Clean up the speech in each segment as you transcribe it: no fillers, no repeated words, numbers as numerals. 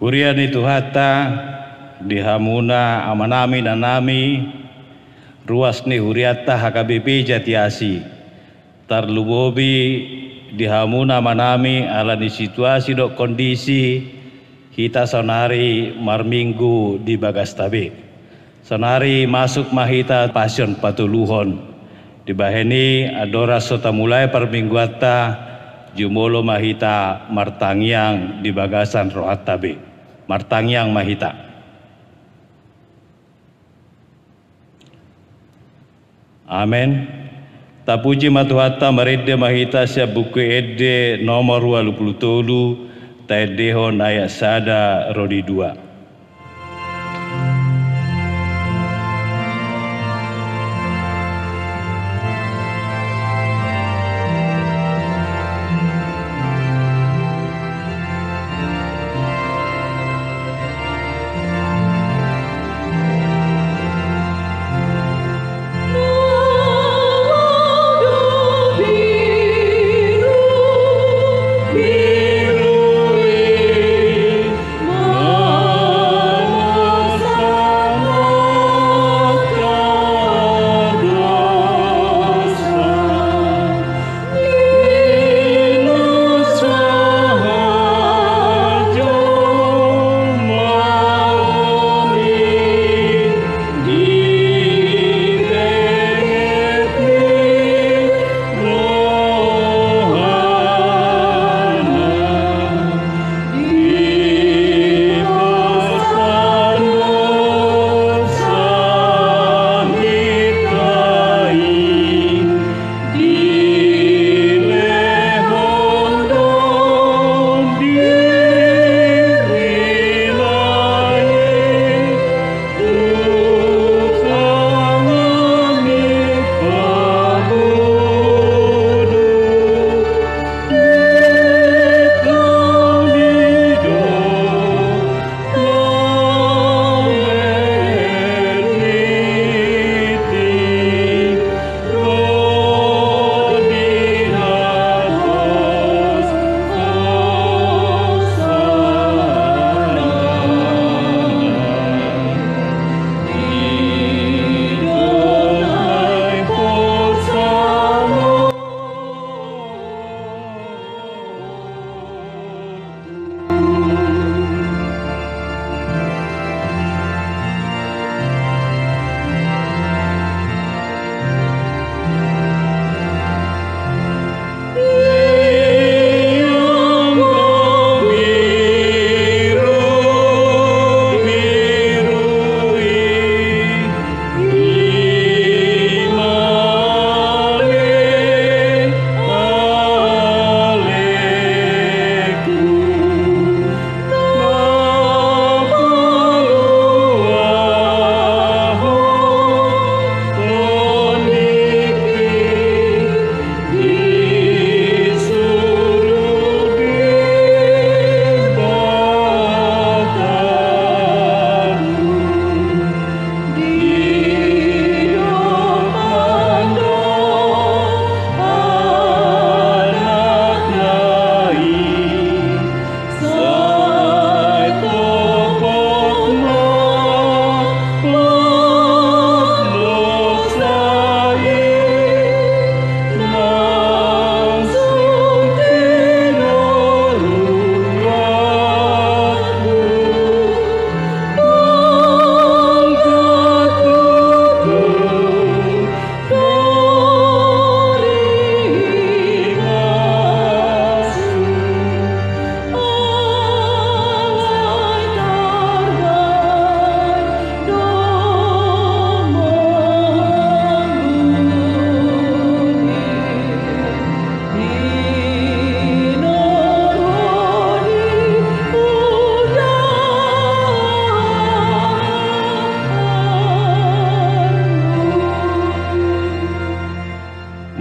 Huriani Tuhata dihamuna amanami nanami ruasni huriata HKBP Jatiasi tarlubobi dihamuna manami alani situasi dok kondisi kita sonari marminggu di Bagastabe sonari masuk mahita pasion patuluhon dibaheni adora sota mulai permingguata jumolo mahita martangyang di Bagasan Rohatabe martangyang mahita amen. Tapuji matuhata merede mahita sia buku ede nomor 27 taedehon ayat sada rodi 2.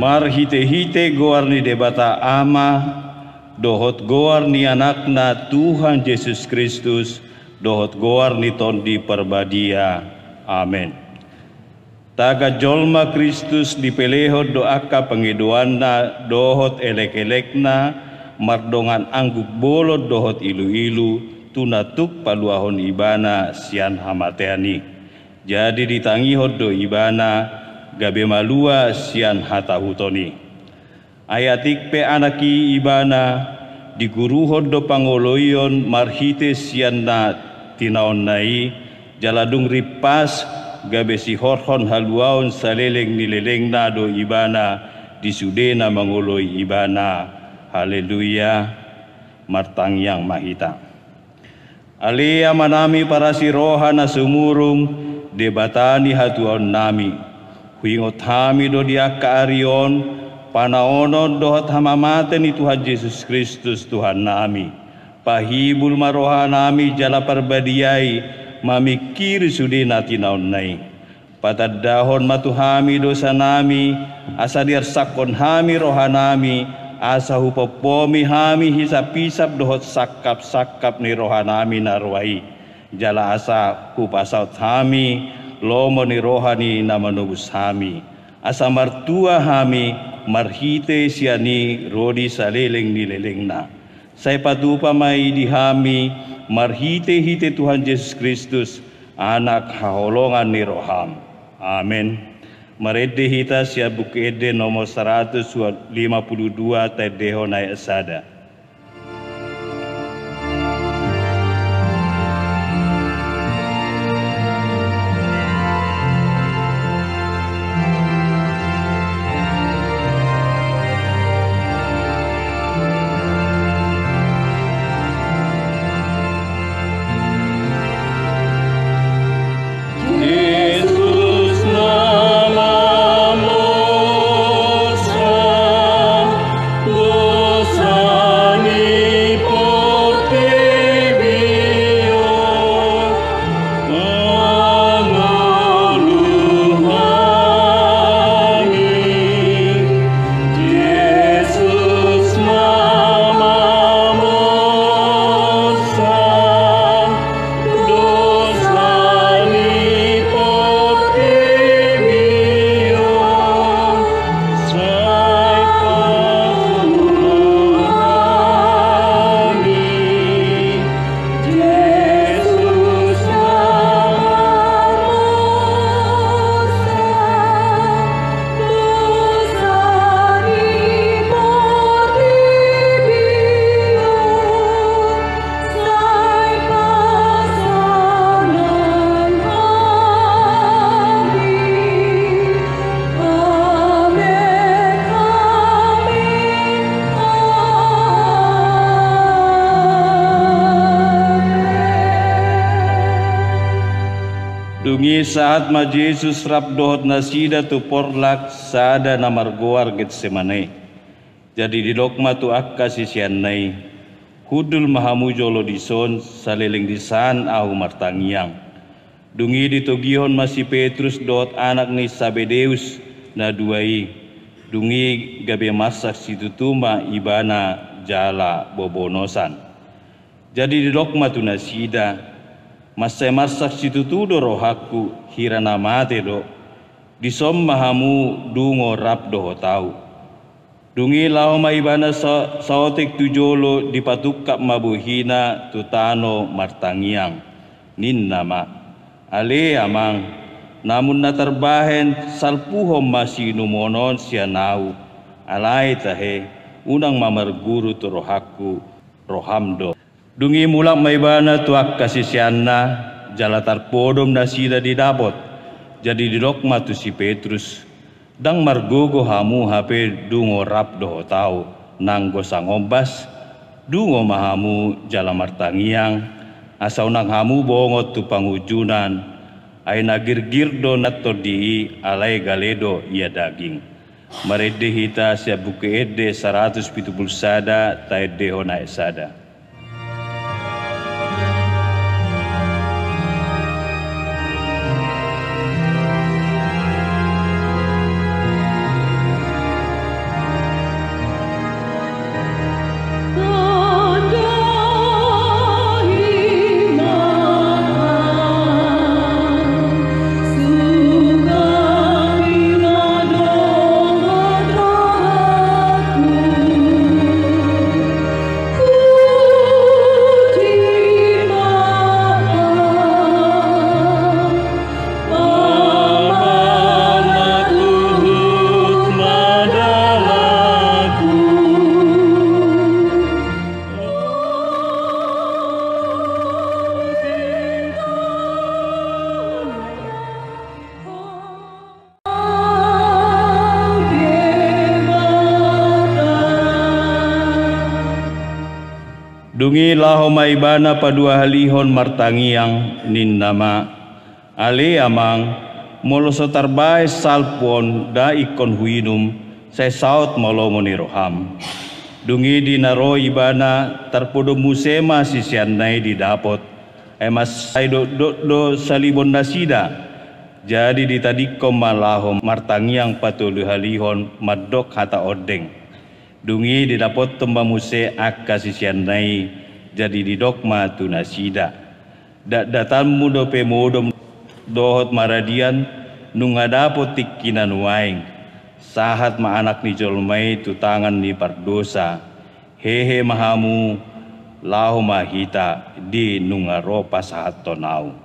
Mar hite-hite goar ni debata ama, dohot goar ni anakna Tuhan Yesus Kristus, dohot goar ni tondi perbadia. Amin. Taga jolma Kristus dipelehot doaka pengedoanna dohot elek-elekna, mardongan angguk bolot dohot ilu-ilu, tunatuk paluahon ibana sian hamateani. Jadi ditangi hodo ibana gabe malua sian hatahutoni. Ayatik pe anaki ibana diguru hodo pangoloyon marhite sian na tinaon nai jaladung ripas gabe si horhon haluaon saleleng nileleng nado ibana disudena mangoloi ibana. Haleluya. Martang yang mahita. Alea manami para si roha na sumurung debatani hatuon nami. Huingot hami do dia kaarion panaonon dohat hamamate ni Tuhan Yesus Kristus Tuhan nami. Pahibul maroha nami jala perbadiai mamikir sudi natinaon nai. Patadahon matuhami dosa nami asadiar sakon hami roha nami. Asa hupopomi hami hisap-hisap dohot sakap-sakap ni rohanami narwai. Jala asa hupasaut hami lomo ni rohani na manubus hami. Asa martua hami marhite siani rodi saleleng ni leleng na. Say patupa mai di hami marhite-hite Tuhan Yesus Kristus anak haholongan ni roham. Amin. Marede hita siya bukede nomor 152 tedeho na esada. Dungi saat ma Jesus rap dohot nasida tu porlak sada namar goar Getsemane. Jadi di dokma tu akka sisian nai. Hudul mahamujolo dison saleleng disan ahu martangiang. Dungi ditogihon masih Petrus dohot anak ni Sabedeus na duai. Dungi gabe masak situtuma ibana jala bobonosan. Jadi di dokma tu nasida. Masai masak situ tudo rohaku hirana mate do disom mahamu dungo rap doho tau dungi lao maibana saotek tujolo dipatukap mabuhina tutano martangiang nin nama ale amang namun na terbahen salpuhom masih numonon sianau alai tahe unang mamarguru tu rohaku rohamdo. Dungi mulak maibana tuak kasisianna jalatar podom nasida didapot jadi didokma tu si Petrus dang margogo hamu hape dungo rap doho tau nang gosang ombas dungo mahamu jala martangiang asau nang hamu bongot tu pangujunan ay nagirgir do nato di alay galedo ia daging marede hita siya buke ede 170 sada taedeho na esada. Dungi laho maibana padua halihon martangiang nin nama ale amang moloso tarbae salpon da ikon huinum saya saut molomo ni roham. Dungi di naro ibana tarpodo musema sisianai di dapot emas sai do salibon nasida jadi di tadiko malaho martangiang patulu halihon madok hata odeng. Dungi didapot tumba muse akka sisianai jadi di dogma tunasida. Datanmu do pemodom dohot maradian nunga dapot tikinan waing. Sahat ma anak ni jolmai tu tangan ni pardosa. Hehe mahamu lahu mahita di nunga ropa sahat tonau.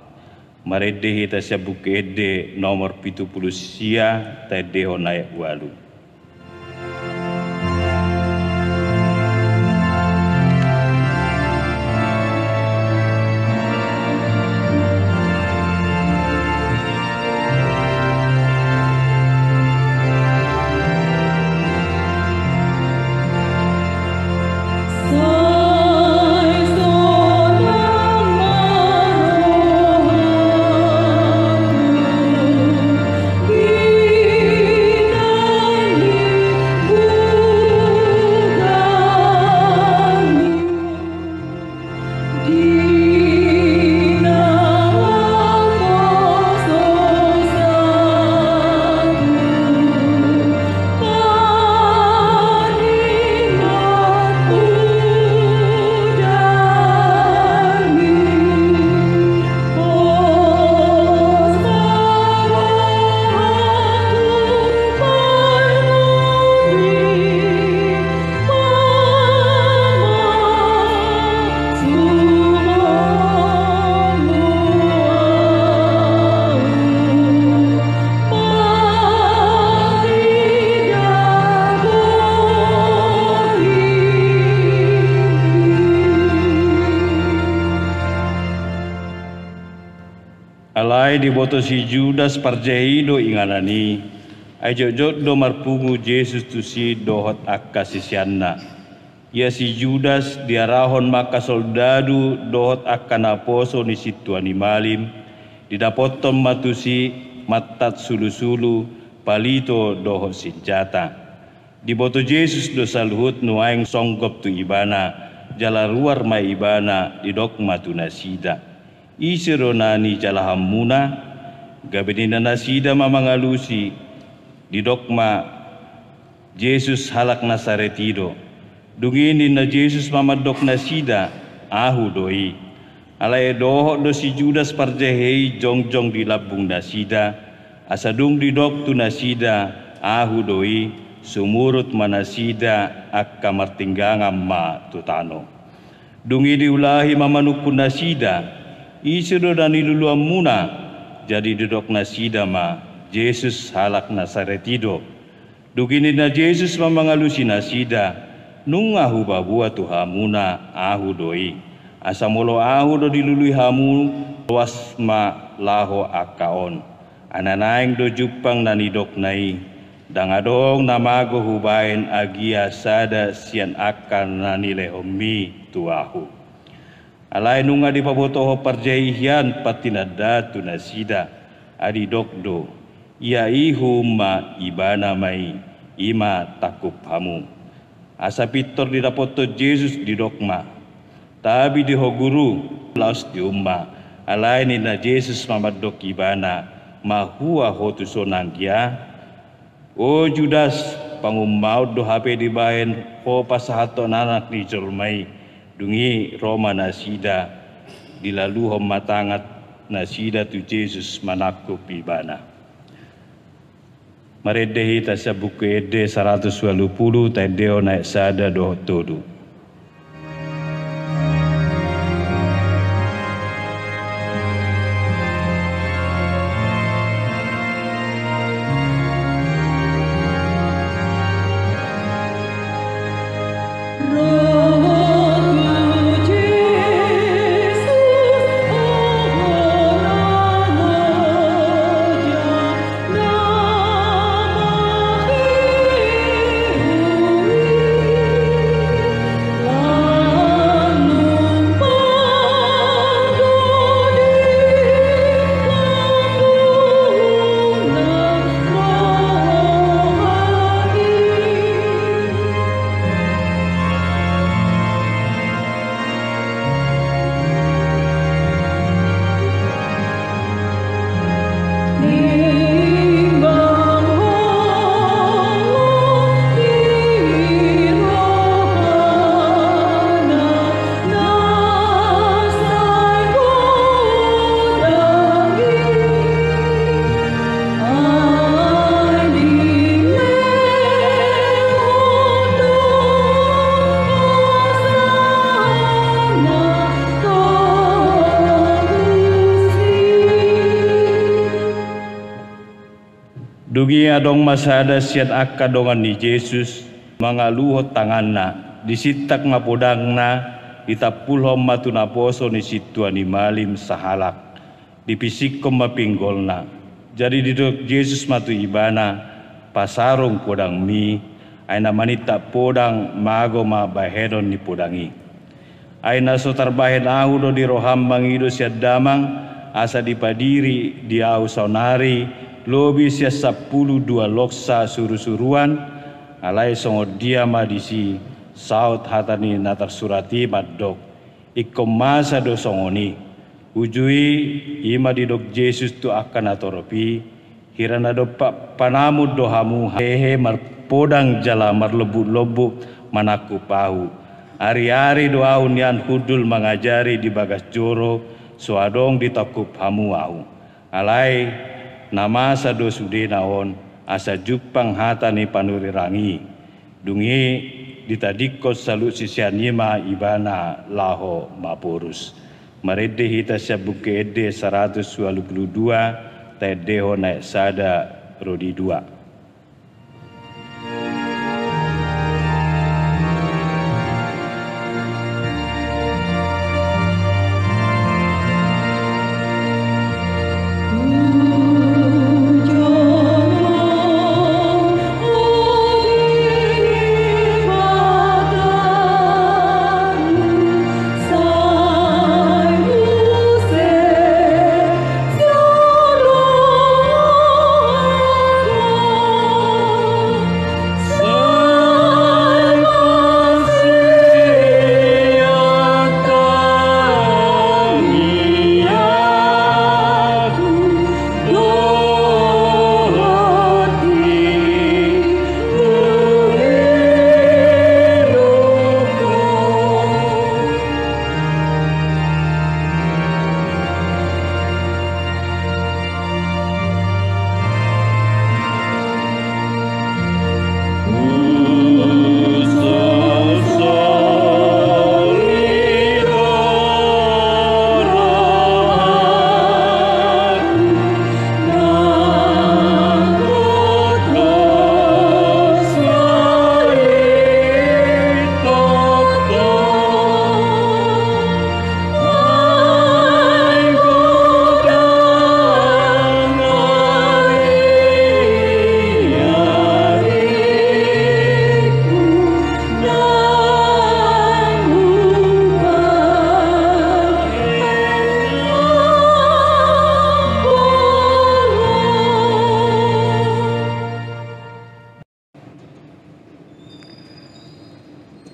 Marede hita sabukede nomor 70 sia tedeho naik walu. Alai diboto si Judas parjehido inganani ajojot do marpungu Yesus tu si dohot akka sisianna. Ya si Judas diarahon maka soldadu dohot akka naposo ni situ animalim didapotom matusi matat sulu-sulu palito dohot senjata. Diboto Yesus do saluhut nuaing songgop tu ibana jala luar ma ibana didok matu nasida. Isironani jalahamuna gabinina nasida mamangalusi di dogma Yesus halak Nasaretido. Dungini na Yesus mamadok nasida ahu doi. Alai doho do si Judas parjehei jongjong di labung nasida. Asadung di dok tu nasida ahu doi sumurut manasida akka martinggangam ma tutano. Dungi diulahi mamanukun nasida. Isido dan iluluam muna jadi duduk nasida ma Yesus halak Nasaretido. Dugini na Yesus mamangalusi nasida nungahu babua tuhamuna ahu doi. Asamolo ahu do dilului hamu wasma laho akaon. Ananaing do jupang nanidok nai. Dangadong namago hubain agia sada sian akan nanilehomi tuahu. Alai nunga di pabotoho parjaihian patinada tunasida adi dokdo ia ihuma ibana mai ima takup hamu asa pitor di dapoto Yesus di dokma tabi di hoguru laos di umma alai ni na Yesus mamadok ibana mahua hotu sonanggia o Judas pangumau do hape di bahen ho pasahato nanak ni jolmai dungi Roma nasida dilalu matangat nasida tu Yesus manakup ibana. Maredehi tasya buku ede 120 tedeo naik sada doh todu. Dugi adong masada siat akka dongan ni Yesus mangaluhot tanganna disitak mapodangna itapulhom matuna poso ni situa ni malim sahalak dipisikom mapinggolna. Jadi didok Yesus matu ibana pasarong podang mi aina manita podang mago ma bahedon ni podangi. Aina so tarbahen ahu do di rohambang ido siat damang asa dipadiri di au saunari lobi sia 12 loksa suru-suruan alai songo dia madisi saut hatani natar surati maddok ikom masa do songoni ujui ima didok Yesus tu akan atoropi hirana do panamu dohamu hehe marpodang jala marlebuk-lebuk manaku pahu ari-ari doau nian hudul mengajari di bagas joro suadong ditakup hamu au alai nama sado sude naon asa jupang hata ni panuri rangi dungi ditadikot salut sisianima ibana laho mapurus marede hita sabuke ede 122 tedeho naik sada rodi 2.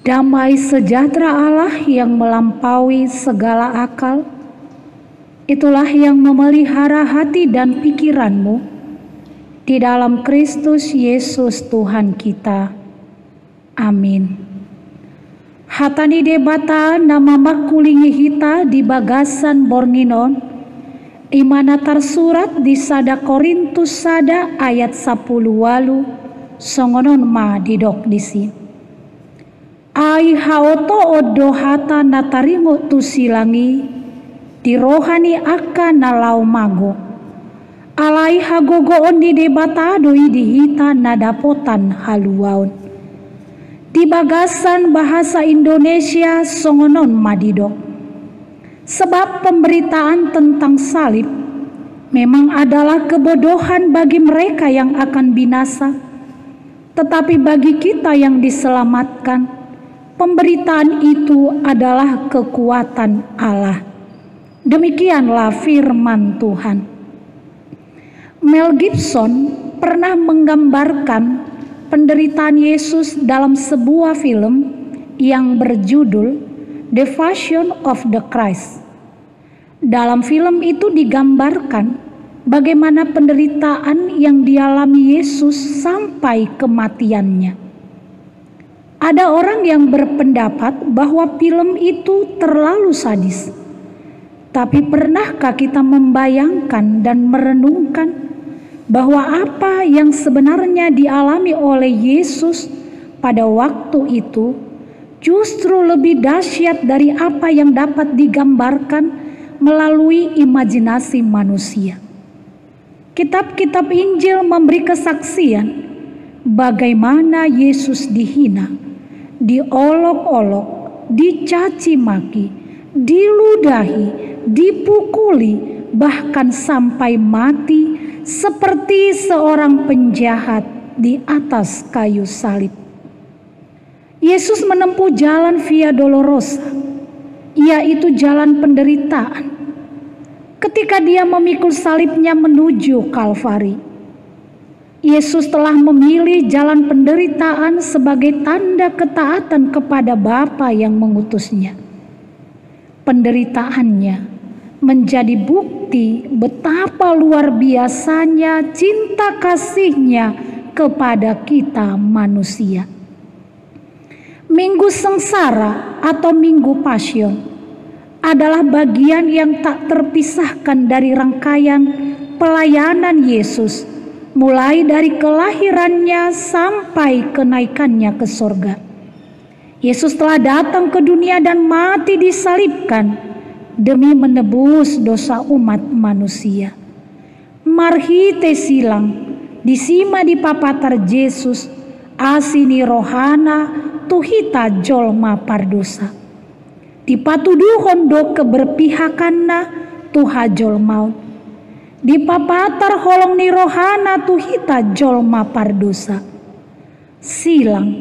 Damai sejahtera Allah yang melampaui segala akal, itulah yang memelihara hati dan pikiranmu di dalam Kristus Yesus Tuhan kita. Amin. Hatani debata nama makulingi hita di bagasan bornginon, imana tersurat di sada Korintus sada ayat 10 walu, songonon ma didok disi. Ai haoto odo hata nataringo tu silangi di rohani aka nalau mago alai hagogo ondi debata doi dihita nadapotan haluaun di bagasan bahasa Indonesia songonon madido. Sebab pemberitaan tentang salib memang adalah kebodohan bagi mereka yang akan binasa, tetapi bagi kita yang diselamatkan pemberitaan itu adalah kekuatan Allah. Demikianlah firman Tuhan. Mel Gibson pernah menggambarkan penderitaan Yesus dalam sebuah film yang berjudul The Passion of the Christ. Dalam film itu digambarkan bagaimana penderitaan yang dialami Yesus sampai kematiannya. Ada orang yang berpendapat bahwa film itu terlalu sadis. Tapi pernahkah kita membayangkan dan merenungkan bahwa apa yang sebenarnya dialami oleh Yesus pada waktu itu justru lebih dahsyat dari apa yang dapat digambarkan melalui imajinasi manusia. Kitab-kitab Injil memberi kesaksian bagaimana Yesus dihina, diolok-olok, dicaci maki, diludahi, dipukuli, bahkan sampai mati seperti seorang penjahat di atas kayu salib. Yesus menempuh jalan Via Dolorosa, yaitu jalan penderitaan. Ketika dia memikul salibnya menuju Kalvari, Yesus telah memilih jalan penderitaan sebagai tanda ketaatan kepada Bapa yang mengutusnya. Penderitaannya menjadi bukti betapa luar biasanya cinta kasihnya kepada kita manusia. Minggu Sengsara atau Minggu Pasion adalah bagian yang tak terpisahkan dari rangkaian pelayanan Yesus, mulai dari kelahirannya sampai kenaikannya ke sorga. Yesus telah datang ke dunia dan mati disalibkan demi menebus dosa umat manusia. Marhite silang, disima di papatar Yesus, asini rohana tuhita jolma pardosa. Dipatuduh hondo keberpihakanna tuha jolmaut. Dipapatar holong ni rohana tuhita jolma pardosa. Silang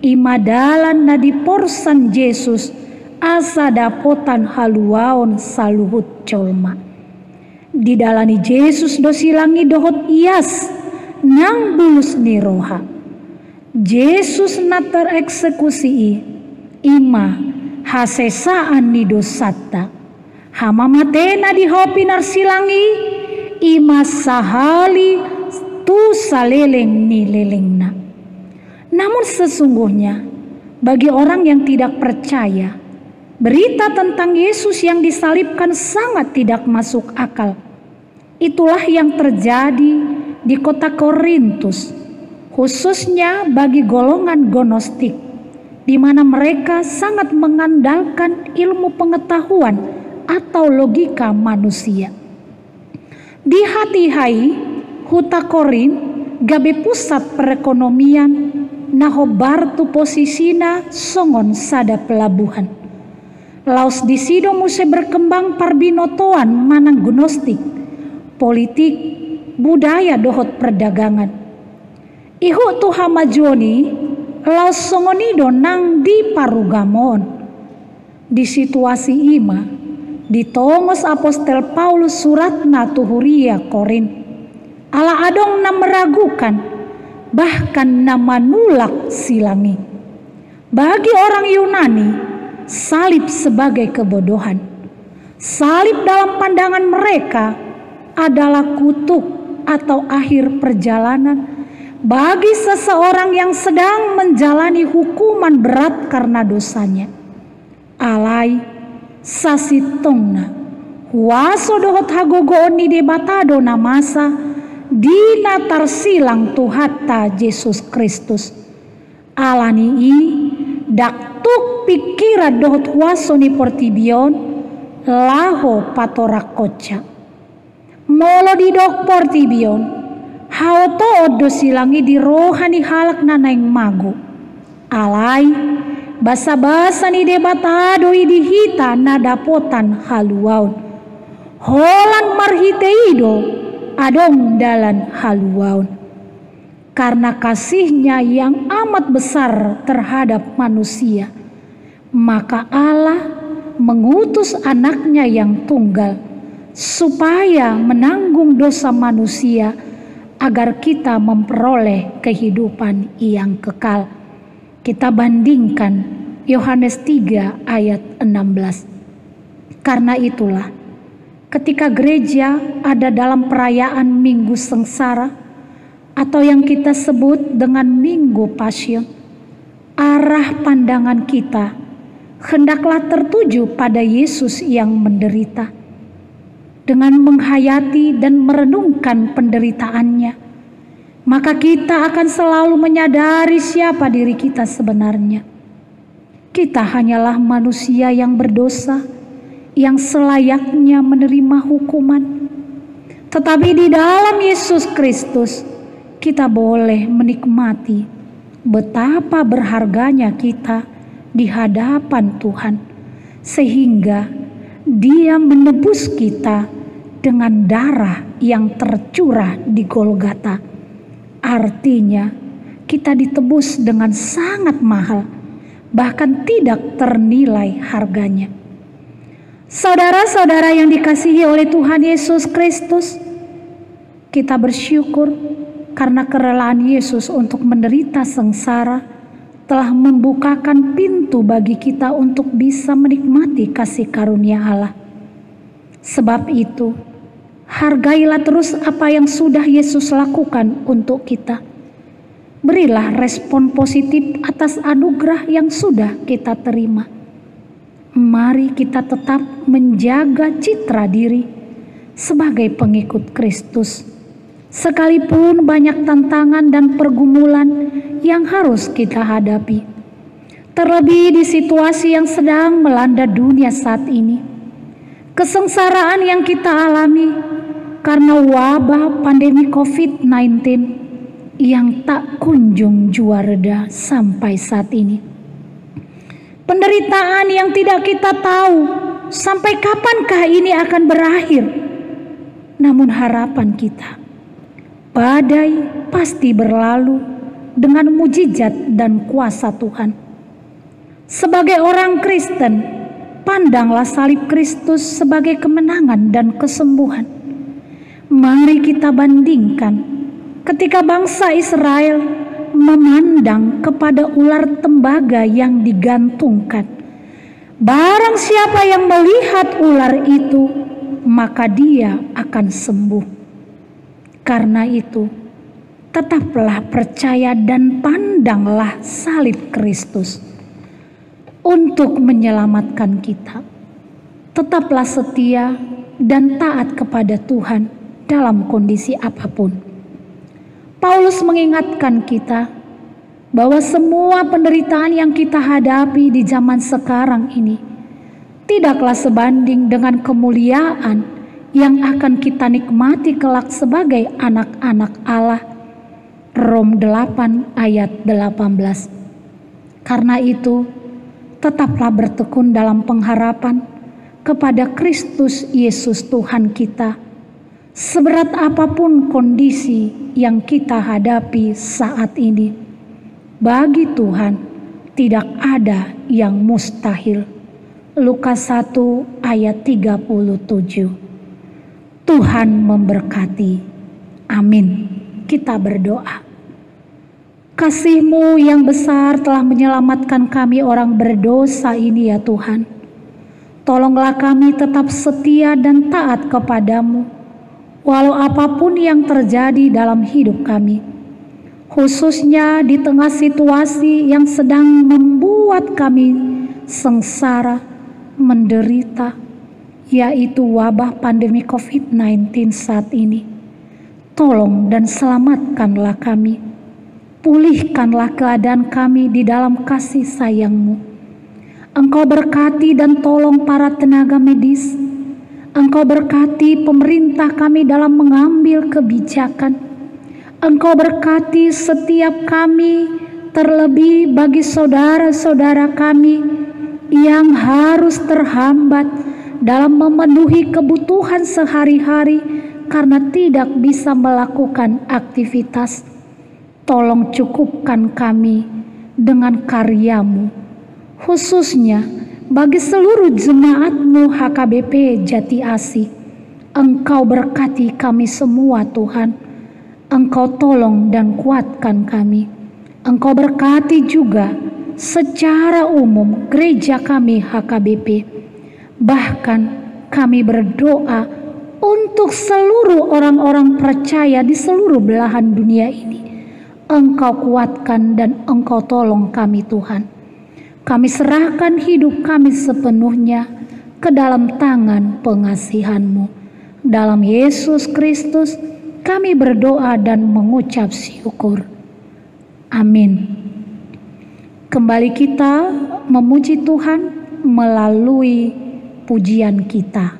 imadalan na diporsan Yesus asa dapotan haluaon saluhut jolma. Didalani Yesus do silangi dohot ias nang bulus ni roha. Yesus na tereksekusi ima hasesaan ni dosata. Hama matena di hopinar silangi ima sahali tu saleleng ni lelengna. Namun sesungguhnya bagi orang yang tidak percaya, berita tentang Yesus yang disalibkan sangat tidak masuk akal. Itulah yang terjadi di kota Korintus, khususnya bagi golongan Gnostik, di mana mereka sangat mengandalkan ilmu pengetahuan atau logika manusia. Di hati hai huta Korin gabe pusat perekonomian nahobartu posisina songon sada pelabuhan. Laos di sido muse berkembang parbinotoan manang Gnostik, politik, budaya dohot perdagangan. Ihu tuha majoni laos songonido nang di Parugamon. Di situasi ima, ditongos apostel Paulus suratna tuhuria Korin. Ala adong na meragukan, bahkan nama nulak silangi. Bagi orang Yunani, salib sebagai kebodohan. Salib dalam pandangan mereka adalah kutuk atau akhir perjalanan bagi seseorang yang sedang menjalani hukuman berat karena dosanya. Alai sasitongna huaso dohot hagogoon ni debatado namasa dina tarsilang tuhata Yesus Kristus. Alani i daktuk pikira dohot huaso ni portibion laho patorakoca. Molo di dok portibion haoto odo silangi di rohani halak nanaing mago. Alai basa-basa ni debatado idihita nadapotan haluaun. Holan marhiteido adong dalan haluaun. Karena kasihnya yang amat besar terhadap manusia, maka Allah mengutus anaknya yang tunggal supaya menanggung dosa manusia agar kita memperoleh kehidupan yang kekal. Kita bandingkan Yohanes 3 ayat 16. Karena itulah ketika gereja ada dalam perayaan Minggu Sengsara atau yang kita sebut dengan Minggu Pasion, arah pandangan kita hendaklah tertuju pada Yesus yang menderita. Dengan menghayati dan merenungkan penderitaannya, maka kita akan selalu menyadari siapa diri kita sebenarnya. Kita hanyalah manusia yang berdosa, yang selayaknya menerima hukuman. Tetapi di dalam Yesus Kristus kita boleh menikmati betapa berharganya kita di hadapan Tuhan, sehingga Dia menebus kita dengan darah yang tercurah di Golgota. Artinya kita ditebus dengan sangat mahal, bahkan tidak ternilai harganya. Saudara-saudara yang dikasihi oleh Tuhan Yesus Kristus, kita bersyukur karena kerelaan Yesus untuk menderita sengsara telah membukakan pintu bagi kita untuk bisa menikmati kasih karunia Allah. Sebab itu, hargailah terus apa yang sudah Yesus lakukan untuk kita. Berilah respon positif atas anugerah yang sudah kita terima. Mari kita tetap menjaga citra diri sebagai pengikut Kristus, sekalipun banyak tantangan dan pergumulan yang harus kita hadapi. Terlebih di situasi yang sedang melanda dunia saat ini, kesengsaraan yang kita alami karena wabah pandemi COVID-19 yang tak kunjung jua reda sampai saat ini. Penderitaan yang tidak kita tahu sampai kapankah ini akan berakhir. Namun harapan kita, badai pasti berlalu dengan mujizat dan kuasa Tuhan. Sebagai orang Kristen, pandanglah salib Kristus sebagai kemenangan dan kesembuhan. Mari kita bandingkan ketika bangsa Israel memandang kepada ular tembaga yang digantungkan. Barang siapa yang melihat ular itu, maka dia akan sembuh. Karena itu, tetaplah percaya dan pandanglah salib Kristus untuk menyelamatkan kita. Tetaplah setia dan taat kepada Tuhan dalam kondisi apapun. Paulus mengingatkan kita bahwa semua penderitaan yang kita hadapi di zaman sekarang ini tidaklah sebanding dengan kemuliaan yang akan kita nikmati kelak sebagai anak-anak Allah. Rom 8 ayat 18. Karena itu, tetaplah bertekun dalam pengharapan kepada Kristus Yesus Tuhan kita, seberat apapun kondisi yang kita hadapi saat ini. Bagi Tuhan tidak ada yang mustahil. Lukas 1 ayat 37. Tuhan memberkati. Amin. Kita berdoa. Kasih-Mu yang besar telah menyelamatkan kami orang berdosa ini ya Tuhan. Tolonglah kami tetap setia dan taat kepadamu, walau apapun yang terjadi dalam hidup kami, khususnya di tengah situasi yang sedang membuat kami sengsara, menderita, yaitu wabah pandemi COVID-19 saat ini. Tolong dan selamatkanlah kami, pulihkanlah keadaan kami di dalam kasih sayang-Mu. Engkau berkati dan tolong para tenaga medis. Engkau berkati pemerintah kami dalam mengambil kebijakan. Engkau berkati setiap kami, terlebih bagi saudara-saudara kami yang harus terhambat dalam memenuhi kebutuhan sehari-hari karena tidak bisa melakukan aktivitas. Tolong cukupkan kami dengan karya-Mu, khususnya bagi seluruh jemaat-Mu HKBP Jati Asih. Engkau berkati kami semua Tuhan. Engkau tolong dan kuatkan kami. Engkau berkati juga secara umum gereja kami HKBP. Bahkan kami berdoa untuk seluruh orang-orang percaya di seluruh belahan dunia ini. Engkau kuatkan dan Engkau tolong kami Tuhan. Kami serahkan hidup kami sepenuhnya ke dalam tangan pengasihan-Mu. Dalam Yesus Kristus kami berdoa dan mengucap syukur. Amin. Kembali kita memuji Tuhan melalui pujian kita.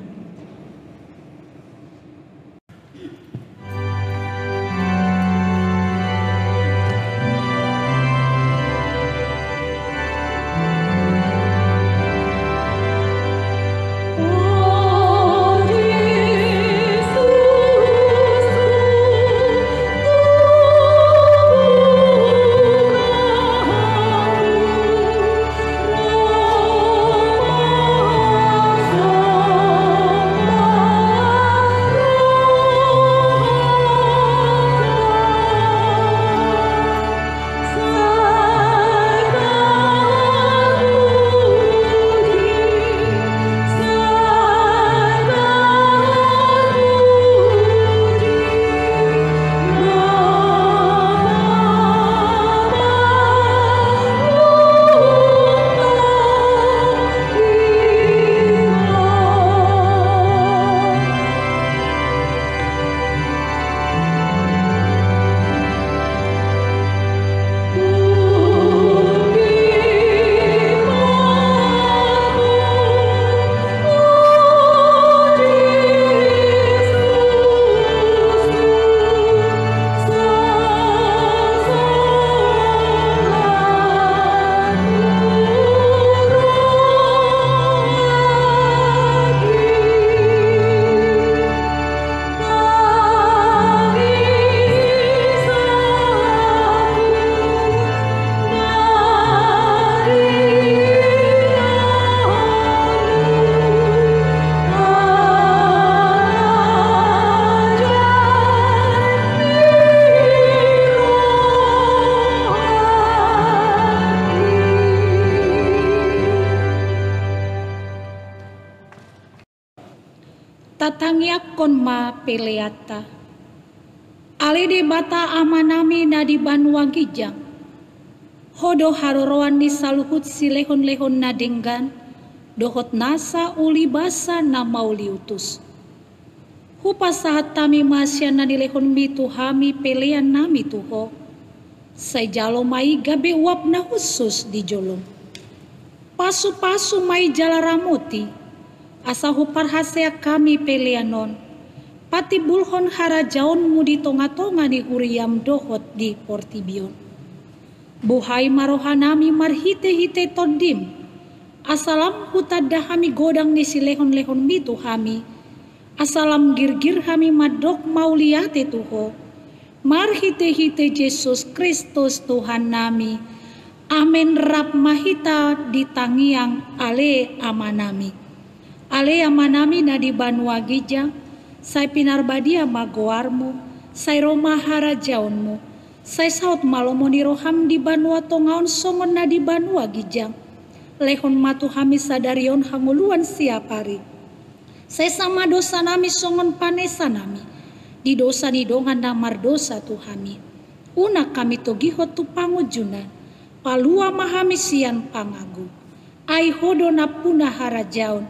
tatangiakon ma peleata. Ale debata amanami na di Banua Gijang. Hodo haroroan ni saluhut si lehon-lehon na denggan. Dohot nasa uli basa na mauli utus. Hupa saat tami masya na nilehon mi tuhami pelean nami tuho. Say jalo mai gabe uap na khusus di jolong. Pasu-pasu mai jala ramuti. Asa hupar hasea kami peleanon. Pati bulhon hara jaon mudi tonga-tonga di huriam dohot di portibion. Buhai marohanami marhite-hite todim. Asalam hutadahami godang ni silehon-lehon mitu hami. Asalam girgir hami madok mauliate tuho. Marhite-hite Yesus Kristus Tuhan nami. Amen rap mahita di tangiang ale amanami. Ale amanami na di Banua Gijang. Sai pinarbadia magoarmu. Sai Roma hara jaunmu. Sai saut malomoni roham di Banua Tongaon songon na di Banua Gijang. Lehon matu hami sadarion hanguluan siap hari. Saya sama dosa nami songon panesa nami. Di dosa ni dongan namar dosa tu hami. Una kami togihot tu pangujunan. Palua mahami sian pangagu. Ai hodo na puna harajaon.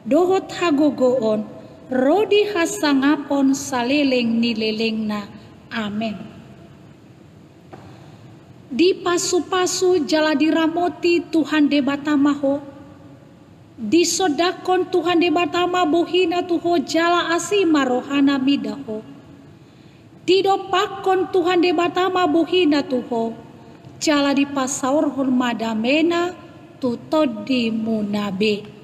Dohot hagogoon. Rodi hasangapon saleleng nileleng na. Amen. Di pasu-pasu jala diramoti Tuhan debatamaho. Di sodakon Tuhan debatama bohina tuho jala asima rohana midaho. Di dopakon Tuhan debatama bohina tuho. Jala di pasaur hon madamena tutod di munabe.